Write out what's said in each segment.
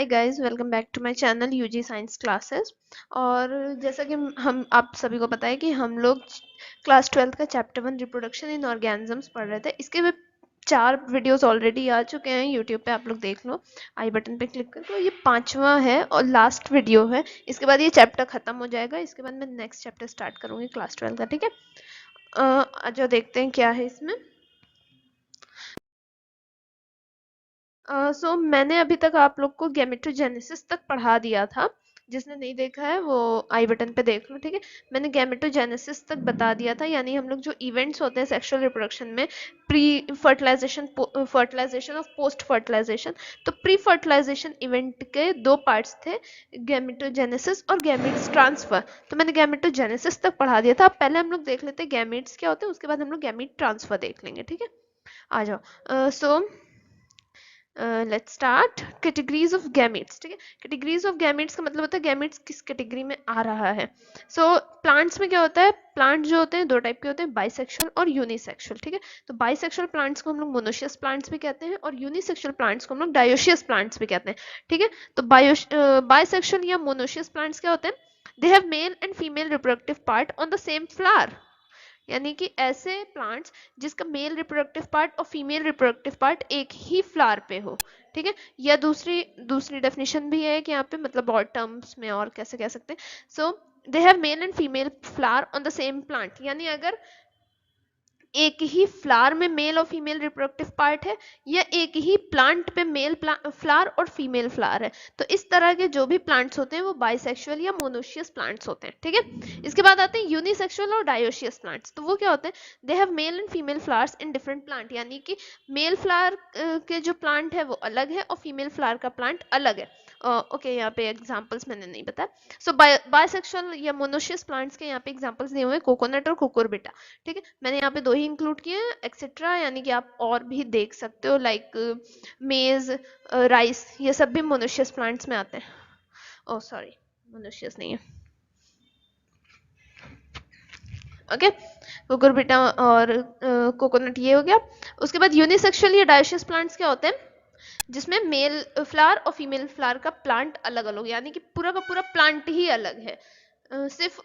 Guys, welcome back to my channel UG science classes. और जैसा कि हम आप सभी को पता है कि हम लोग क्लास 12 का चैप्टर 1 रिप्रोडक्शन इन ऑर्गेनिजम्स पढ़ रहे थे। इसके भी 4 वीडियोस ऑलरेडी आ चुके हैं यूट्यूब पे, आप लोग देख लो आई बटन पे क्लिक करके। तो ये 5वां है और लास्ट वीडियो है। इसके बाद ये चैप्टर खत्म हो जाएगा। इसके बाद मैं नेक्स्ट चैप्टर स्टार्ट करूँगी क्लास 12 का, ठीक है। जो देखते हैं क्या है इसमें। मैंने अभी तक आप लोग को गैमेटोजेनेसिस तक पढ़ा दिया था। जिसने नहीं देखा है वो आई बटन पे देख लो, ठीक है। मैंने गैमेटोजेनेसिस तक बता दिया था, यानी हम लोग जो इवेंट्स होते हैं सेक्सुअल रिप्रोडक्शन में, प्री फर्टिलाइजेशन, फर्टिलाइजेशन और पोस्ट फर्टिलाइजेशन। तो प्री फर्टिलाइजेशन इवेंट के 2 पार्ट्स थे, गैमेटोजेनेसिस और गैमेट्स ट्रांसफर। तो मैंने गैमेटोजेनेसिस तक पढ़ा दिया था। अब पहले हम लोग देख लेते हैं गैमेट्स क्या होते हैं, उसके बाद हम लोग गैमेट ट्रांसफर देख लेंगे, ठीक है। आ जाओ। Let's start. Categories of gametes, ठीक है। कैटेगरीज ऑफ गैमेट्स का मतलब होता है गैमेट्स किस कैटेगरी में आ रहा है। प्लांट्स में क्या होता है, प्लांट जो होते हैं 2 टाइप के होते हैं, बाइसेक्सुअल और यूनिसेक्सुअल, ठीक है। तो बाइसेक्सुअल प्लांट्स को हम लोग मोनोशियस प्लांट्स भी कहते हैं और यूनिसेक्सुअल प्लांट्स को हम लोग डायोशियस प्लांट्स भी कहते हैं, ठीक है। तो बाइसेक्सुअल या मोनोशियस प्लांट्स क्या होते हैं, दे have male and female reproductive part on the same flower. यानी कि ऐसे प्लांट्स जिसका मेल रिप्रोडक्टिव पार्ट और फीमेल रिप्रोडक्टिव पार्ट एक ही फ्लावर पे हो, ठीक है। या दूसरी डेफिनेशन भी है कि यहाँ पे, मतलब और टर्म्स में और कैसे कह सकते हैं। So they have male and female flower on the same plant, यानी अगर एक ही फ्लावर में मेल और फीमेल रिप्रोडक्टिव पार्ट है, या एक ही प्लांट पे मेल फ्लावर और फीमेल फ्लावर है, तो इस तरह के जो भी प्लांट्स होते हैं वो बाइसेक्सुअल या मोनोशियस प्लांट्स होते हैं, ठीक है। इसके बाद आते हैं यूनिसेक्सुअल और डायोशियस प्लांट्स। तो वो क्या होते हैं, दे have male and female flowers in different plant, यानी कि मेल फ्लावर के जो प्लांट है वो अलग है और फीमेल फ्लावर का प्लांट अलग है। ओके, यहाँ पे एग्जांपल्स मैंने नहीं बताया। सो बाइसेक्सुअल या मोनोशियस प्लांट्स के यहाँ पे एग्जांपल्स दिए हुए हैं, कोकोनट और कुकुरबिटा, ठीक है। मैंने यहाँ पे 2 ही इंक्लूड किए हैं, एक्सेट्रा, यानी कि आप और भी देख सकते हो, लाइक मेज, राइस, ये सब भी मोनोशियस प्लांट्स में आते हैं। ओह सॉरी, मोनोशियस नहीं है, ओके। कुकुरबिटा और कोकोनट ये हो गया। उसके बाद यूनिसेक्सुअल या डायोशियस प्लांट्स क्या होते हैं, जिसमें मेल फ्लावर और फीमेल फ्लावर का प्लांट अलग अलग, यानी कि पूरा का पूरा प्लांट ही अलग है। सिर्फ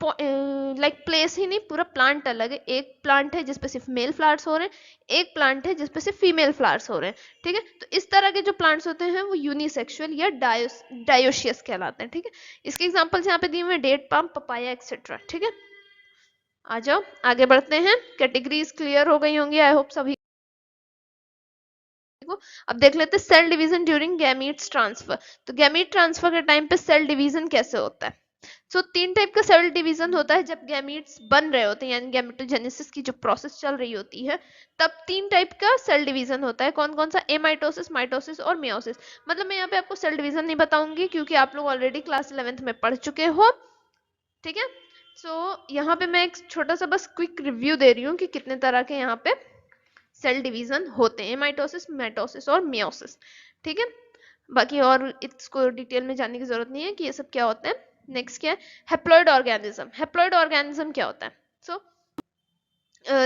लाइक प्लेस ही नहीं, पूरा प्लांट अलग है। एक प्लांट है जिसपे सिर्फ मेल फ्लावर्स हो रहे हैं, एक प्लांट है जिसपे सिर्फ फीमेल फ्लावर्स हो रहे हैं, ठीक है। तो इस तरह के जो प्लांट्स होते हैं वो यूनिसेक्सुअल या डायोशियस कहलाते हैं, ठीक है। इसके एग्जांपल्स यहाँ पे दिए हुए हैं, डेट पाम, पपाया एक्सेट्रा, ठीक है। आ जाओ आगे बढ़ते हैं। कैटेगरीज क्लियर हो गई होंगी आई होप सभी को। अब देख लेते हैं cell division during gametes transfer. तो गैमीट ट्रांसफर के टाइम पे सेल डिवीजन कैसे होता है। 3 टाइप का सेल डिवीजन होता है जब गैमीट्स बन रहे होते हैं, यानी गैमेटोजेनेसिस की जो प्रोसेस चल रही होती है, तब 3 टाइप का सेल डिवीजन होता है। कौन कौन सा, एमाइटोसिस, माइटोसिस और मियोसिस। मतलब मैं यहाँ पे आपको सेल डिवीजन नहीं बताऊंगी क्योंकि आप लोग ऑलरेडी क्लास 11th में पढ़ चुके हो, ठीक है। यहाँ पे मैं एक छोटा सा बस क्विक रिव्यू दे रही हूँ कि कितने तरह के यहाँ पे सेल डिवीजन होते हैं, माइटोसिस, माइटोसिस और मियोसिस, ठीक है। बाकी और इसको डिटेल में जानने की जरूरत नहीं है कि ये सब क्या होता है। नेक्स्ट क्या है, हेप्लॉइड ऑर्गेनिज्म। हेप्लॉइड ऑर्गेनिज्म क्या होता है,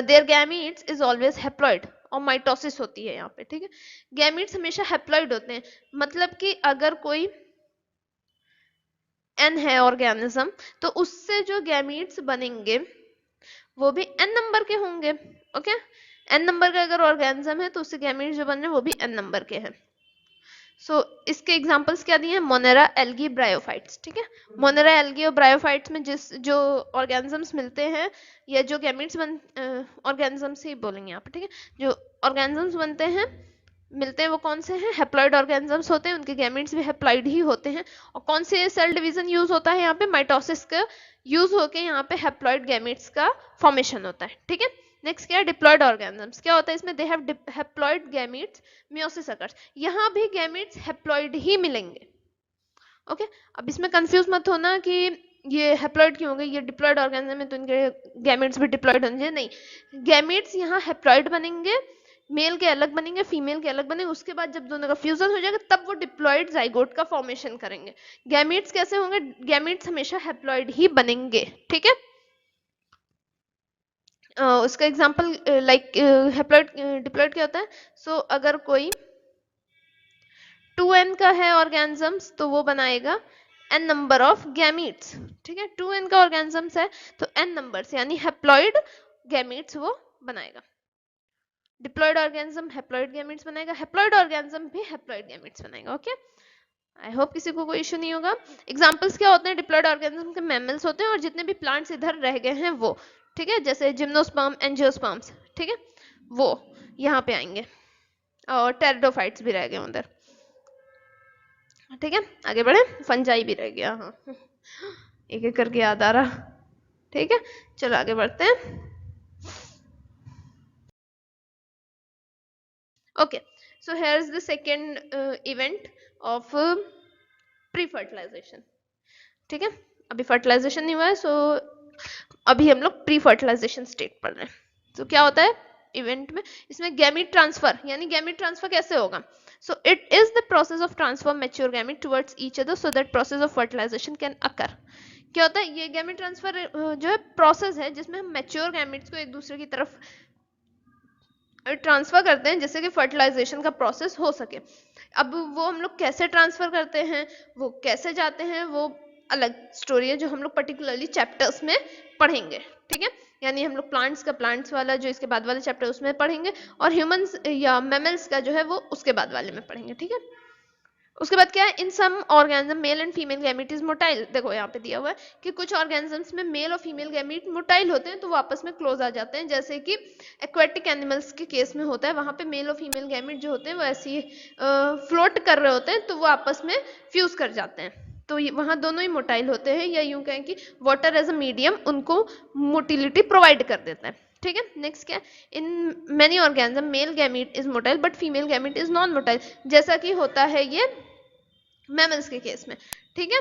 there gametes is always haploid और माइटोसिस होती है यहाँ पे, ठीक है। गैमीट्स हमेशा हेप्लॉइड होते हैं, मतलब कि अगर कोई एन है ऑर्गेनिज्म, तो उससे जो गैमीट्स बनेंगे वो भी एन नंबर के होंगे, ओके। एन नंबर का अगर ऑर्गेनिज्म है तो उससे गैमीट्स जो बन रहे हैं वो भी एन नंबर के हैं। इसके एग्जांपल्स क्या दिए हैं, मोनेरा, एल्गी, ब्रायोफाइट्स, ठीक है। मोनेरा, एल्गी और ब्रायोफाइट्स में जो ऑर्गेनिजम्स मिलते हैं, या जो गैमीट्स ऑर्गेनिजम्स ही बोलेंगे यहाँ पे, ठीक है। जो ऑर्गेनिजम्स बनते हैं, मिलते हैं, वो कौन से हैं, हेप्लॉइड ऑर्गेनिजम्स होते हैं, उनके गैमीट्स भी हेप्लॉइड ही होते हैं। और कौन से सेल डिवीजन यूज होता है यहाँ पे, माइटोसिस का यूज होके यहाँ पे हेप्लॉइड गैमीट्स का फॉर्मेशन होता है, ठीक है। नेक्स्ट क्या है, डिप्लॉइड ऑर्गेनिजम्स। क्या होता है इसमें, they have haploid gametes, meiosis occurs. यहाँ भी गैमीट्स हेप्लॉइड ही मिलेंगे, ओके। अब इसमें कंफ्यूज मत होना कि ये हेप्लॉइड क्यों हो गए, ये डिप्लॉइड ऑर्गेनिज्म है तो इनके गैमीट्स भी डिप्लॉइड होंगे, नहीं। गैमीट्स यहाँ हेप्लॉइड बनेंगे, मेल के अलग बनेंगे, फीमेल के अलग बनेंगे। उसके बाद जब दोनों का फ्यूजन हो जाएगा तब वो डिप्लॉइड जाइगोट का फॉर्मेशन करेंगे। गैमीट्स कैसे होंगे, गैमीट्स हमेशा हेप्लॉइड ही बनेंगे, ठीक है। उसका एग्जांपल लाइक हेप्लॉइड डिप्लॉइड क्या होता है, अगर कोई 2n का है ऑर्गेनिजम्स तो वो बनाएगा n नंबर ऑफ गैमीट्स, ठीक है। 2n का ऑर्गेनिजम्स है तो n नंबर्स यानी हैप्लॉइड गैमीट्स वो बनाएगा। डिप्लॉइड ऑर्गेनिज्म हैप्लॉइड गैमीट्स बनाएगा, हैप्लॉइड ऑर्गेनिज्म भी हैप्लॉइड गैमीट्स बनाएगा। ओके, आई होप किसी को कोई इशू नहीं होगा। एग्जांपल्स क्या होते हैं डिप्लॉइड ऑर्गेनिज्म के? मैमल्स होते हैं और जितने भी प्लांट्स इधर रह गए हैं वो, ठीक है, जैसे जिम्नोस्पर्म, एंजियोस्पर्म्स, ठीक है, वो यहाँ पे आएंगे। और टेरिडोफाइट्स भी रह गए उधर, ठीक है। आगे बढ़े, फंजाई भी रह गया, हाँ एक एक करके याद आ रहा, ठीक है। चलो आगे बढ़ते हैं। Okay, so here's the second event of pre-fertilization, ठीक है। अभी फर्टिलाइजेशन नहीं हुआ है, सो अभी हम लोग प्री फर्टिलाइजेशन स्टेट पढ़ रहे हैं। तो क्या होता है इवेंट में? इसमें गैमीट ट्रांसफर, यानी गैमीट ट्रांसफर कैसे होगा? So it is the process of transfer mature gamete towards each other so that process of fertilisation can occur. क्या होता है? ये गैमीट ट्रांसफर जो है प्रोसेस है जिसमें हम मैच्योर गैमीट्स को एक दूसरे की तरफ ट्रांसफर करते हैं जिससे कि फर्टिलाइजेशन का प्रोसेस हो सके। अब वो हम लोग कैसे ट्रांसफर करते हैं, वो कैसे जाते हैं, वो अलग स्टोरी है जो हम लोग पर्टिकुलरली चैप्टर्स में पढ़ेंगे, ठीक है। यानी हम लोग प्लांट्स का, प्लांट्स वाला जो इसके बाद वाले चैप्टर उसमें पढ़ेंगे, और ह्यूमंस या मैमल्स का जो है वो उसके बाद वाले में पढ़ेंगे, ठीक है। उसके बाद क्या है? In some organism male and female gamete is motile. देखो यहाँ पे दिया हुआ है कि कुछ ऑर्गेनिजम्स में मेल और फीमेल गैमीट मोटाइल होते हैं, तो वो आपस में क्लोज आ जाते हैं, जैसे कि एक्वेटिक एनिमल्स के केस में होता है। वहां पे मेल और फीमेल गैमीट जो होते हैं वो ऐसे ही फ्लोट कर रहे होते हैं, तो वो आपस में फ्यूज कर जाते हैं, तो वहां दोनों ही मोटाइल होते हैं, या यूं कहें कि वाटर एज अ मीडियम उनको मोटिलिटी प्रोवाइड कर देता है, ठीक है। नेक्स्ट क्या? In many organism male gamete is motile but female gamete is non motile, जैसा कि होता है ये मैमल्स के केस में, ठीक है।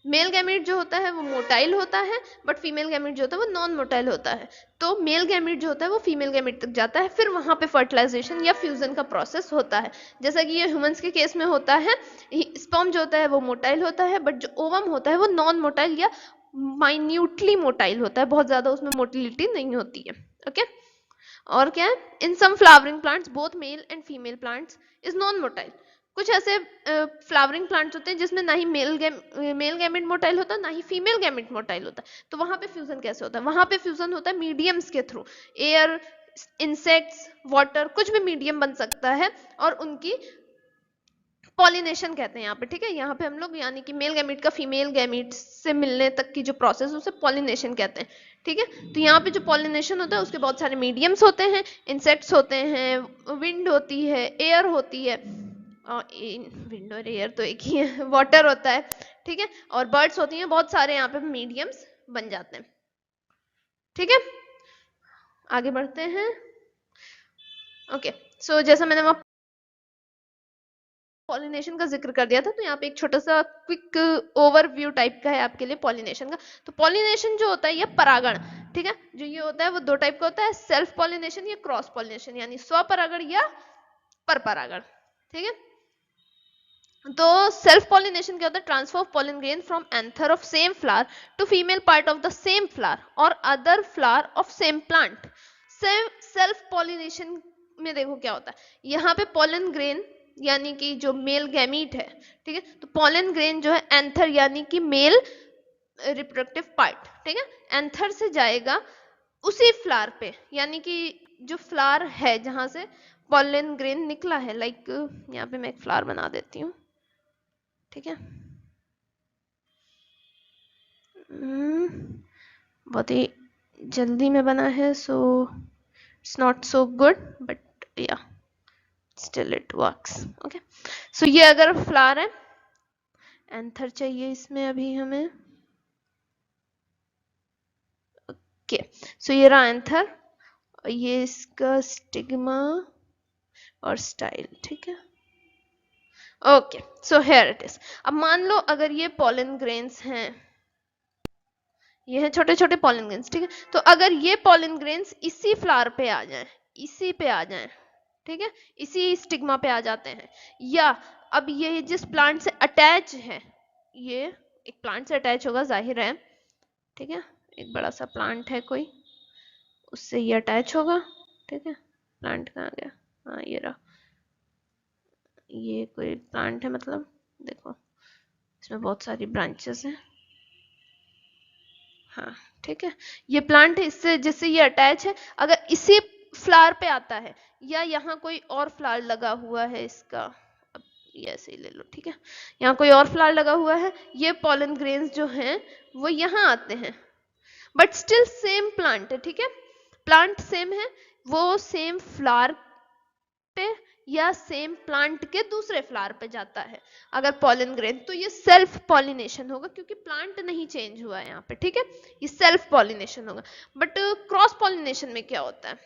मेल गैमीट जो होता है वो मोटाइल होता है, बट फीमेल गैमीट जो होता है वो नॉन मोटाइल होता है। तो मेल गैमीट जो होता है वो फीमेल गैमीट तक जाता है, फिर वहां पे फर्टिलाइजेशन या फ्यूजन का प्रोसेस होता है, जैसा कि ये ह्यूमंस के केस में होता है। स्पर्म जो होता है वो मोटाइल होता है, बट जो ओवम होता है वो नॉन मोटाइल या माइन्यूटली मोटाइल होता है, बहुत ज्यादा उसमें मोटिलिटी नहीं होती है, ओके। और क्या है? In some flowering plants both male and female plants is non motile. कुछ ऐसे फ्लावरिंग प्लांट्स होते हैं जिसमें ना ही मेल गैमेट मोटाइल होता है, ना ही फीमेल गैमेट मोटाइल होता है, तो वहां पे फ्यूजन कैसे होता है? वहां पे फ्यूजन होता है मीडियम्स के थ्रू, एयर, इंसेक्ट्स, वाटर, कुछ भी मीडियम बन सकता है, और उनकी पॉलिनेशन कहते हैं यहाँ पे, ठीक है। यहाँ पे हम लोग यानी कि मेल गैमीट का फीमेल गैमीट से मिलने तक की जो प्रोसेस उसे पॉलिनेशन कहते हैं, ठीक है। तो यहाँ पे जो पॉलिनेशन होता है उसके बहुत सारे मीडियम्स होते हैं, इंसेक्ट्स होते हैं, विंड होती है, एयर होती है, विंड और एयर तो एक ही है, वाटर होता है, ठीक है, और बर्ड्स होती हैं, बहुत सारे यहाँ पे मीडियम्स बन जाते हैं, ठीक है। आगे बढ़ते हैं। ओके, सो जैसा मैंने वहां पॉलिनेशन का जिक्र कर दिया था, तो यहाँ पे एक छोटा सा क्विक ओवरव्यू टाइप का है आपके लिए पॉलिनेशन का। तो पॉलिनेशन जो होता है ये परागण, ठीक है, जो ये होता है वो दो टाइप का होता है, सेल्फ पॉलिनेशन या क्रॉस पॉलिनेशन, यानी स्वपरागण या परपरागण, ठीक है। तो सेल्फ पॉलिनेशन क्या होता है? Transfer of pollen grain from anther of same flower to female part of the same flower और other flower of same plant. Self pollination में देखो क्या होता है, यहाँ पे पॉलन ग्रेन यानी कि जो मेल गैमीट है, ठीक है, तो पॉलन ग्रेन जो है एंथर यानी कि मेल रिप्रोडक्टिव पार्ट, ठीक है, एंथर से जाएगा उसी फ्लावर पे, यानी कि जो फ्लावर है जहां से पॉलन ग्रेन निकला है, लाइक यहाँ पे मैं एक फ्लावर बना देती हूँ, ठीक है। बहुत ही जल्दी में बना है, so it's not so good, but या स्टिल इट वर्क्स, ओके। सो ये अगर फ्लावर है, एंथर चाहिए इसमें अभी हमें, ओके। सो ये रहा एंथर, ये इसका स्टिग्मा और स्टाइल, ठीक है। Okay, so here it is. अब मान लो अगर ये पॉलन ग्रेन्स हैं, ये है छोटे छोटे पॉलन ग्रेन्स, ठीक है, तो अगर ये पॉलन ग्रेन्स इसी फ्लावर पे आ जाएं, इसी पे आ जाएं, ठीक है, इसी स्टिग्मा पे आ जाते हैं, या अब ये जिस प्लांट से अटैच है, ये एक प्लांट से अटैच होगा जाहिर है, ठीक है, एक बड़ा सा प्लांट है कोई, उससे ये अटैच होगा, ठीक है। प्लांट कहाँ गया? हाँ ये रहा, ये कोई प्लांट है, मतलब देखो इसमें बहुत सारी ब्रांचेस हैं। हाँ ठीक है, ये प्लांट है, इससे जिससे ये अटैच है, अगर इसी फ्लावर पे आता है या यहाँ कोई और फ्लावर लगा हुआ है इसका, अब ये ऐसे ही ले लो, ठीक है, यहाँ कोई और फ्लावर लगा हुआ है, ये पॉलन ग्रेन्स जो हैं वो यहाँ आते हैं, बट स्टिल सेम प्लांट है, ठीक है, प्लांट सेम है, वो सेम फ्लावर पे या सेम प्लांट के दूसरे फ्लावर पे जाता है अगर पॉलन ग्रेन, तो ये सेल्फ पॉलिनेशन होगा क्योंकि प्लांट नहीं चेंज हुआ है यहाँ पे, ठीक है, ये सेल्फ पॉलिनेशन होगा। बट क्रॉस पॉलिनेशन में क्या होता है?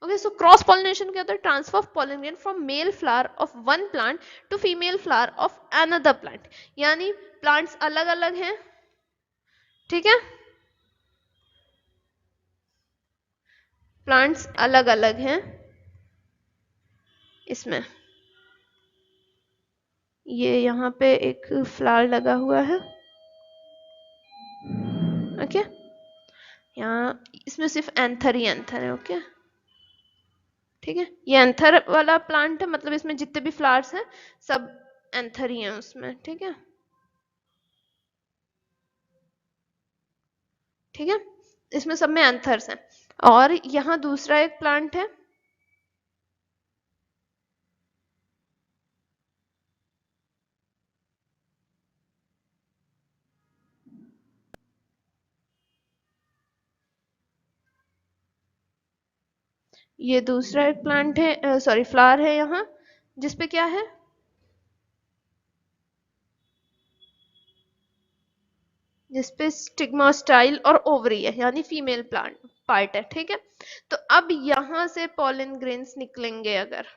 ओके, सो क्रॉस पॉलिनेशन क्या होता है? Transfer of pollen grain from male flower of one plant to female flower of another plant, यानी प्लांट्स अलग अलग हैं, ठीक है, प्लांट्स अलग अलग हैं, इसमें ये यहाँ पे एक फ्लावर लगा हुआ है, ओके, यहाँ इसमें सिर्फ एंथर ही एंथर है, ओके, ठीक है, ये एंथर वाला प्लांट है, मतलब इसमें जितने भी फ्लावर्स हैं सब एंथर ही हैं उसमें, ठीक है, ठीक है, इसमें सब में एंथर्स हैं। और यहाँ दूसरा एक प्लांट है, ये दूसरा एक प्लांट है, सॉरी फ्लावर है यहाँ, जिसपे क्या है, जिसपे स्टिग्मास्टाइल और ओवरी है, यानी फीमेल प्लांट पार्ट है, ठीक है, तो अब यहाँ से पॉलन ग्रेन्स निकलेंगे, अगर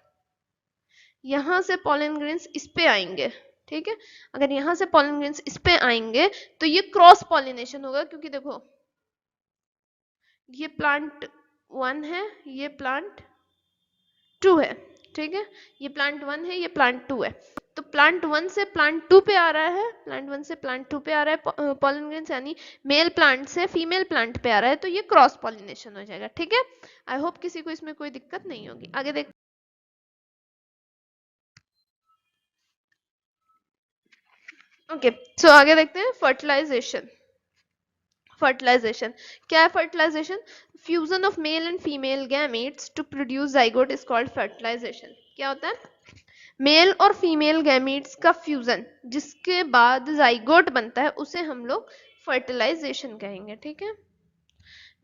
यहाँ से पॉलन ग्रेन्स इस पे आएंगे, ठीक है, अगर यहाँ से पॉलन ग्रेन्स इस पे आएंगे तो ये क्रॉस पॉलिनेशन होगा, क्योंकि देखो ये प्लांट 1 है, ये प्लांट 2 है, ठीक है, ये प्लांट 1 है, ये प्लांट 2 है, तो प्लांट 1 से प्लांट 2 पे आ रहा है, प्लांट 1 से प्लांट 2 पे आ रहा है पॉलन ग्रेन्स, यानी मेल प्लांट से फीमेल प्लांट पे आ रहा है, तो ये क्रॉस पॉलिनेशन हो जाएगा, ठीक है, आई होप किसी को इसमें कोई दिक्कत नहीं होगी। आगे देख, ओके, सो आगे देखते हैं फर्टिलाइजेशन। फर्टिलाइजेशन क्या है? Fertilisation, fusion of male and female gametes to produce zygote is called fertilisation. क्या होता है? मेल और फीमेल गैमेट्स का फ्यूजन जिसके बाद जाइगोट बनता है उसे हम लोग फर्टिलाइजेशन कहेंगे, ठीक है,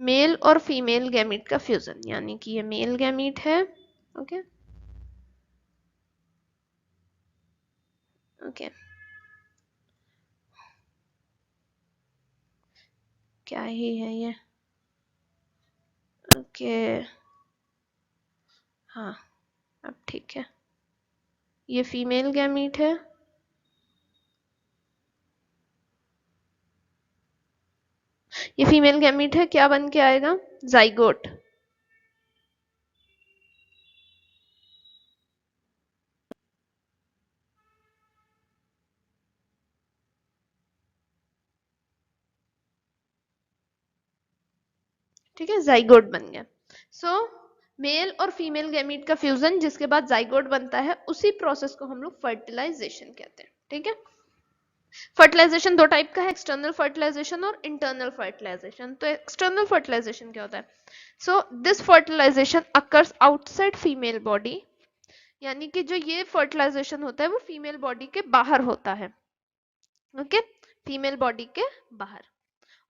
मेल और फीमेल गैमेट का फ्यूजन, यानी कि ये मेल गैमेट है, ओके ओके, क्या ही है ये, ओके, हाँ अब ठीक है, ये फीमेल गैमेट है, ये फीमेल गैमेट है, क्या बन के आएगा? जाइगोट, ठीक है, जाइगोट बन गया। सो मेल और फीमेल गैमीट का फ्यूजन जिसके बाद जाइगोट बनता है, उसी प्रोसेस को हम लोग फर्टिलाइजेशन कहते हैं, ठीक है। फर्टिलाइजेशन दो टाइप का है, एक्सटर्नल फर्टिलाइजेशन और इंटरनल फर्टिलाइजेशन। तो एक्सटर्नल फर्टिलाइजेशन क्या होता है? So this fertilisation occurs outside female body, यानी कि जो ये फर्टिलाइजेशन होता है वो फीमेल बॉडी के बाहर होता है, ओके, फीमेल बॉडी के बाहर।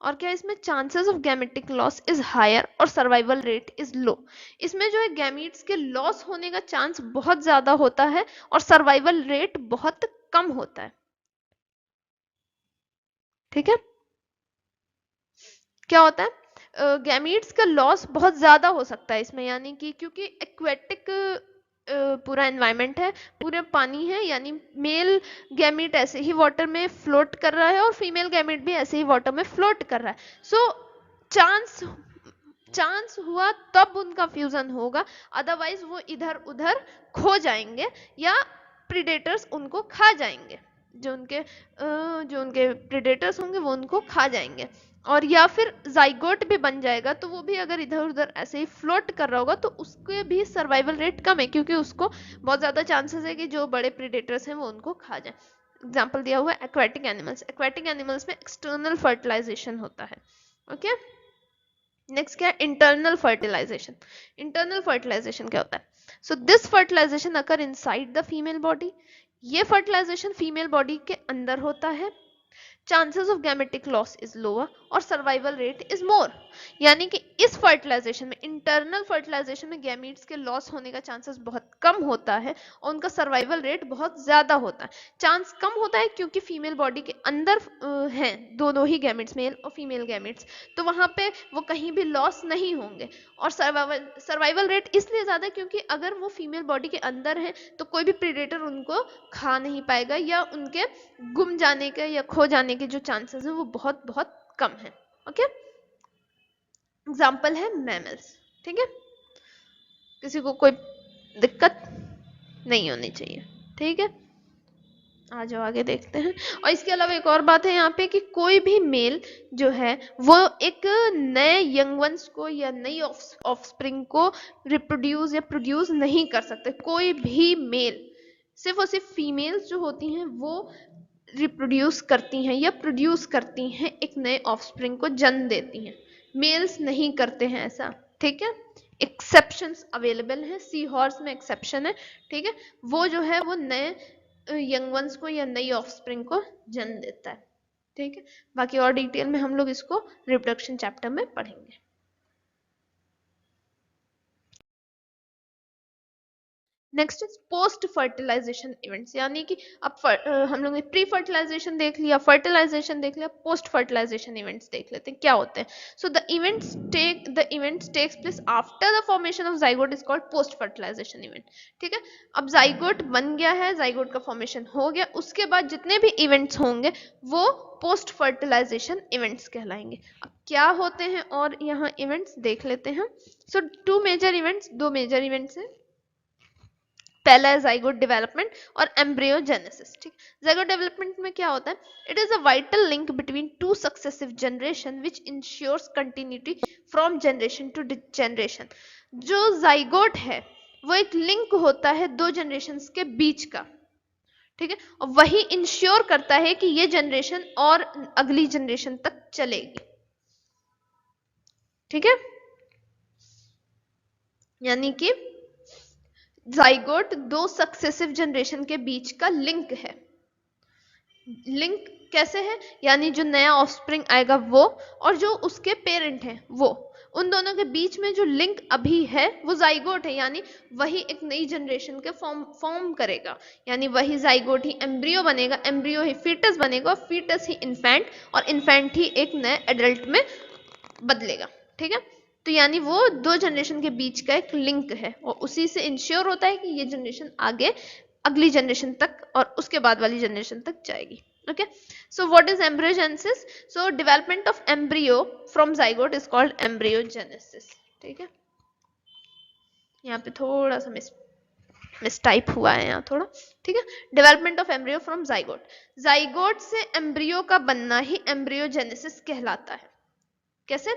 और क्या इसमें chances of gametic loss is higher और सर्वाइवल रेट इज लो। इसमें जो है गैमीट्स के लॉस होने का चांस बहुत ज्यादा होता है और सर्वाइवल रेट बहुत कम होता है, ठीक है। क्या होता है? गैमीट्स का लॉस बहुत ज्यादा हो सकता है इसमें, यानी कि क्योंकि एक्वेटिक पूरा एनवायरनमेंट है, पूरा पानी है, यानी मेल गैमीट ऐसे ही वाटर में फ्लोट कर रहा है और फीमेल गैमीट भी ऐसे ही वाटर में फ्लोट कर रहा है। सो चांस चांस हुआ तब उनका फ्यूजन होगा, अदरवाइज वो इधर उधर खो जाएंगे या प्रीडेटर्स उनको खा जाएंगे, जो उनके प्रीडेटर्स होंगे वो उनको खा जाएंगे। और या फिर जाइगोट भी बन जाएगा तो वो भी अगर इधर उधर ऐसे ही फ्लोट कर रहा होगा तो उसके भी सर्वाइवल रेट कम है, क्योंकि उसको बहुत ज्यादा चांसेस है कि जो बड़े प्रेडेटर्स हैं वो उनको खा जाए। एग्जाम्पल दिया हुआ है एक्वेटिक एनिमल्स। एक्वेटिक एनिमल्स में एक्सटर्नल फर्टिलाइजेशन होता है। ओके, नेक्स्ट क्या है, इंटरनल फर्टिलाइजेशन। इंटरनल फर्टिलाइजेशन क्या होता है? So this fertilisation occur inside the female body. ये फर्टिलाइजेशन फीमेल बॉडी के अंदर होता है। Chances of gametic loss is lower और सर्वाइवल रेट इज मोर। यानी कि इस फर्टिलाइजेशन में, इंटरनल फर्टिलाइजेशन में गैमीट्स के लॉस होने का चांसेस बहुत कम होता है और उनका सर्वाइवल रेट बहुत ज्यादा होता है। चांस कम होता है क्योंकि फीमेल बॉडी के अंदर हैं दोनों ही गैमेट्स, मेल और फीमेल गैमेट्स, तो वहां पे वो कहीं भी लॉस नहीं होंगे। और सर्वाइवल रेट इसलिए ज्यादा क्योंकि अगर वो फीमेल बॉडी के अंदर है तो कोई भी प्रेडेटर उनको खा नहीं पाएगा, या उनके गुम जाने के या खो जाने के जो चांसेस हैं वो बहुत बहुत कम है। ओके, एग्जाम्पल है मैमल्स। ठीक है, किसी को कोई दिक्कत नहीं होनी चाहिए। ठीक है, आ जाओ आगे देखते हैं। और इसके अलावा एक और बात है यहाँ पे कि कोई भी मेल जो है वो एक नए यंग वंस को या नई ऑफस्प्रिंग को रिप्रोड्यूस या प्रोड्यूस नहीं कर सकते। कोई भी मेल, सिर्फ और सिर्फ फीमेल्स जो होती हैं वो रिप्रोड्यूस करती हैं या प्रोड्यूस करती हैं, एक नए ऑफस्प्रिंग को जन्म देती हैं। मेल्स नहीं करते हैं ऐसा। ठीक है, एक्सेप्शंस अवेलेबल हैं, सी हॉर्स में एक्सेप्शन है। ठीक है, वो जो है वो नए यंग वंस को या नई ऑफस्प्रिंग को जन्म देता है। ठीक है, बाकी और डिटेल में हम लोग इसको रिप्रोडक्शन चैप्टर में पढ़ेंगे। Next is post fertilisation events, यानी कि अब हम लोग ने प्री फर्टिलाइजेशन देख लिया, फर्टिलाइजेशन देख लिया, पोस्ट फर्टिलाइजेशन इवेंट्स देख लेते हैं क्या होते हैं। So the events takes place after the formation of zygote is called post fertilisation event. ठीक है, अब जाइगोट बन गया है, जाइगोट का फॉर्मेशन हो गया, उसके बाद जितने भी इवेंट्स होंगे वो पोस्ट फर्टिलाइजेशन इवेंट्स कहलाएंगे। अब क्या होते हैं और यहाँ इवेंट्स देख लेते हैं। सो दो मेजर इवेंट्स हैं। पहला है जाइगोट डेवलपमेंट और एम्ब्रियोजेनेसिस। ठीक, जाइगोट डेवलपमेंट में क्या होता है? It is a vital link between two successive generation which ensures continuity from generation to generation. जो जाइगोट है वो एक लिंक होता है दो जनरेशंस के बीच का। ठीक है, और वही इंश्योर करता है कि ये जनरेशन और अगली जनरेशन तक चलेगी। ठीक है, यानी कि जाइगोट दो सक्सेसिव जनरेशन के बीच का लिंक है। लिंक कैसे है? यानी जो नया ऑफस्प्रिंग आएगा वो और जो उसके पेरेंट हैं वो, उन दोनों के बीच में जो लिंक अभी है वो जाइगोट है, यानी वही एक नई जनरेशन के फॉर्म करेगा। यानी वही जाइगोट ही एम्ब्रियो बनेगा, एम्ब्रियो ही फीटस बनेगा, फीटस ही इन्फेंट, और इन्फेंट ही एक नए एडल्ट में बदलेगा। ठीक है, तो यानी वो दो जनरेशन के बीच का एक लिंक है और उसी से इंश्योर होता है कि ये जनरेशन आगे अगली जनरेशन तक और उसके बाद वाली जनरेशन तक जाएगी। Okay, so what is embryogenesis? So development of embryo from zygote is called embryogenesis. ठीक है, यहाँ पे थोड़ा सा मिस टाइप हुआ है यहाँ थोड़ा। ठीक है, development of embryo from zygote, zygote से एम्ब्रियो का बनना ही एम्ब्रियोजेनेसिस कहलाता है। कैसे?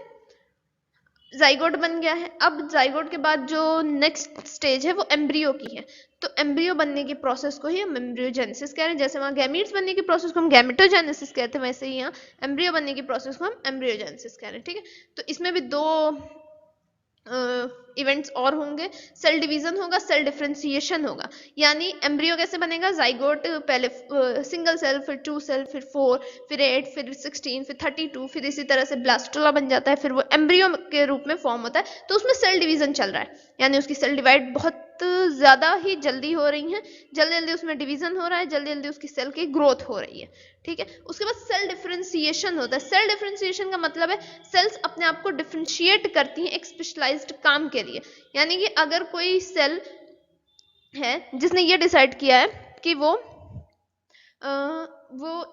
जाइगोट बन गया है, अब जाइगोट के बाद जो नेक्स्ट स्टेज है वो एम्ब्रियो की है, तो एम्ब्रियो बनने की प्रोसेस को ही हम एम्ब्रियोजेनेसिस कह रहे हैं। जैसे वहां गैमीट्स बनने की प्रोसेस को हम गैमेटोजेनेसिस कहते हैं, वैसे ही यहाँ एम्ब्रियो बनने की प्रोसेस को हम एम्ब्रियोजेनेसिस कह रहे हैं। ठीक है, तो इसमें भी दो इवेंट्स और होंगे, सेल डिवीजन होगा, सेल डिफरेंशिएशन होगा। यानी एम्ब्रियो कैसे बनेगा? जाइगोट पहले सिंगल सेल, फिर 2 सेल, फिर 4, फिर 8, फिर 16, फिर 32, फिर इसी तरह से ब्लास्टोला बन जाता है, फिर वो एम्ब्रियो के रूप में फॉर्म होता है। तो उसमें सेल डिवीजन चल रहा है, यानी उसकी सेल डिवाइड बहुत ज्यादा ही जल्दी हो रही है, जल्दी जल्दी उसमें डिवीजन हो रहा है, जल्दी जल्दी उसकी सेल की ग्रोथ हो रही है। ठीक है, उसके बाद सेल डिफरेंशिएशन होता है। सेल डिफरेंशिएशन का मतलब है सेल्स अपने आप को डिफरेंशिएट करती हैं एक स्पेशलाइज्ड काम के लिए। यानी कि अगर कोई सेल है जिसने ये डिसाइड किया है कि वो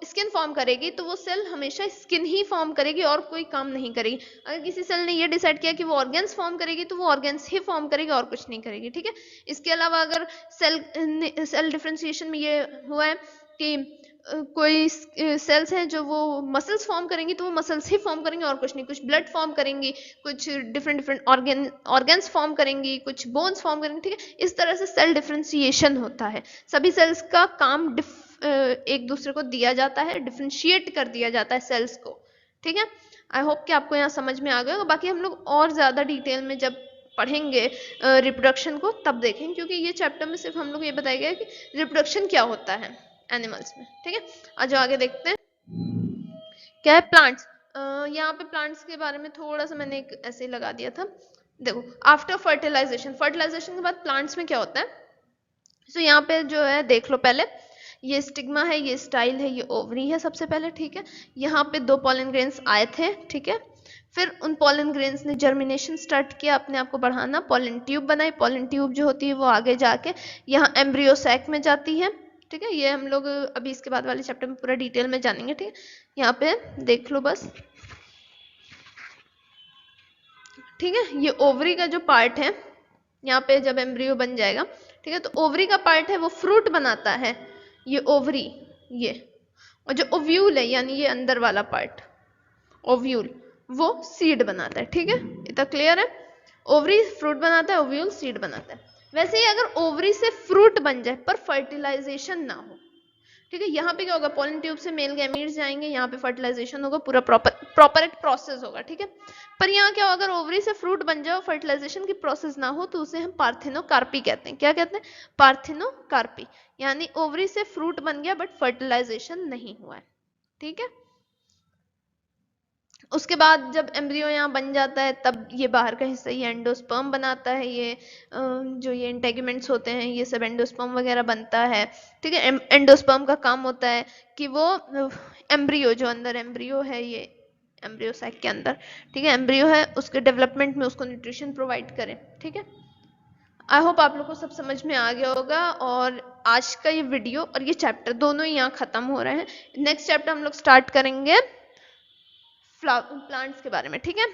स्किन फॉर्म करेगी, तो वो सेल हमेशा स्किन ही फॉर्म करेगी और कोई काम नहीं करेगी। अगर किसी सेल ने ये डिसाइड किया कि वो ऑर्गेन्स फॉर्म करेगी, तो वो ऑर्गेन्स ही फॉर्म करेगी और कुछ नहीं करेगी। ठीक है, इसके अलावा अगर सेल डिफरेंशिएशन में ये हुआ है कि कोई सेल्स हैं जो वो मसल्स फॉर्म करेंगी, तो वो मसल्स ही फॉर्म करेंगी और कुछ नहीं, कुछ ब्लड फॉर्म करेंगी, कुछ डिफरेंट डिफरेंट ऑर्गन्स फॉर्म करेंगी, कुछ बोन्स फॉर्म करेंगी, ठीक है। इस तरह से सेल डिफरेंशिएशन होता है। सभी सेल्स का काम एक दूसरे को दिया जाता है, डिफरेंशिएट कर दिया जाता है सेल्स को, ठीक है। आई होप कि आपको यहाँ समझ में आ गया होगा। बाकी हम लोग और ज़्यादा डिटेल में जब पढ़ेंगे रिप्रोडक्शन को तब देखेंगे, क्योंकि ये चैप्टर में सिर्फ हम लोग ये बताया गया है कि रिप्रोडक्शन क्या होता है एनिमल्स में, ठीक है। आज आगे देखते हैं क्या है प्लांट्स। यहाँ पे प्लांट्स के बारे में थोड़ा सा मैंने एक ऐसे लगा दिया था। देखो, आफ्टर फर्टिलाइजेशन, फर्टिलाइजेशन के बाद प्लांट्स में क्या होता है। सो यहाँ पे जो है देख लो पहले, ये स्टिग्मा है, ये स्टाइल है, ये ओवरी है सबसे पहले, ठीक है। यहाँ पे 2 पॉलन ग्रेन्स आए थे, ठीक है। फिर उन पॉलन ग्रेन्स ने जर्मिनेशन स्टार्ट किया, अपने आप को बढ़ाना, पॉलन ट्यूब बनाई। पॉलन ट्यूब जो होती है वो आगे जाके यहाँ एम्ब्रियो सैक में जाती है, ठीक है। ये हम लोग अभी इसके बाद वाले चैप्टर में पूरा डिटेल में जानेंगे, ठीक है। यहाँ पे देख लो बस, ठीक है। ये ओवरी का जो पार्ट है, यहाँ पे जब एम्ब्रियो बन जाएगा, ठीक है, तो ओवरी का पार्ट है वो फ्रूट बनाता है, ये ओवरी, ये। और जो ओव्यूल है यानी ये अंदर वाला पार्ट, ओव्यूल, वो सीड बनाता है, ठीक है। इतना क्लियर है। ओवरी फ्रूट बनाता है, ओव्यूल सीड बनाता है। वैसे ही अगर ओवरी से फ्रूट बन जाए पर फर्टिलाइजेशन ना हो, ठीक है, यहाँ पे क्या होगा, पॉलन ट्यूब से मेल गैमीट्स जाएंगे, यहाँ पे फर्टिलाइजेशन होगा, पूरा प्रॉपर एक प्रोसेस होगा, ठीक है। पर यहाँ क्या होगा, अगर ओवरी से फ्रूट बन जाए, फर्टिलाइजेशन की प्रोसेस ना हो, तो उसे हम पार्थिनोकार्पी कहते हैं। क्या कहते हैं, पार्थिनोकार्पी। यानी ओवरी से फ्रूट बन गया बट फर्टिलाइजेशन नहीं हुआ है, ठीक है। उसके बाद जब एम्ब्रियो यहाँ बन जाता है, तब ये बाहर का हिस्सा ये एंडोस्पर्म बनाता है, ये जो ये इंटेगुमेंट्स होते हैं ये सब एंडोस्पर्म वगैरह बनता है, ठीक है। एंडोस्पर्म का काम होता है कि वो एम्ब्रियो, जो अंदर एम्ब्रियो है, ये एम्ब्रियो सैक के अंदर, ठीक है, एम्ब्रियो है, उसके डेवलपमेंट में उसको न्यूट्रिशन प्रोवाइड करें, ठीक है। आई होप आप लोग को सब समझ में आ गया होगा। और आज का ये वीडियो और ये चैप्टर दोनों ही यहाँ खत्म हो रहे हैं। नेक्स्ट चैप्टर हम लोग स्टार्ट करेंगे प्लांट्स के बारे में, ठीक है।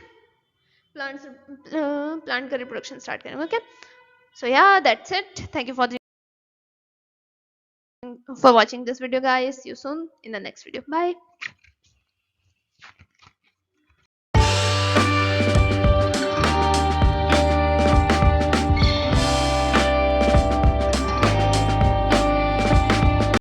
प्लांट का रिप्रोडक्शन स्टार्ट करेंगे, ओके। सो या that's it, thank you for watching this video guys, see you soon in the next video, bye।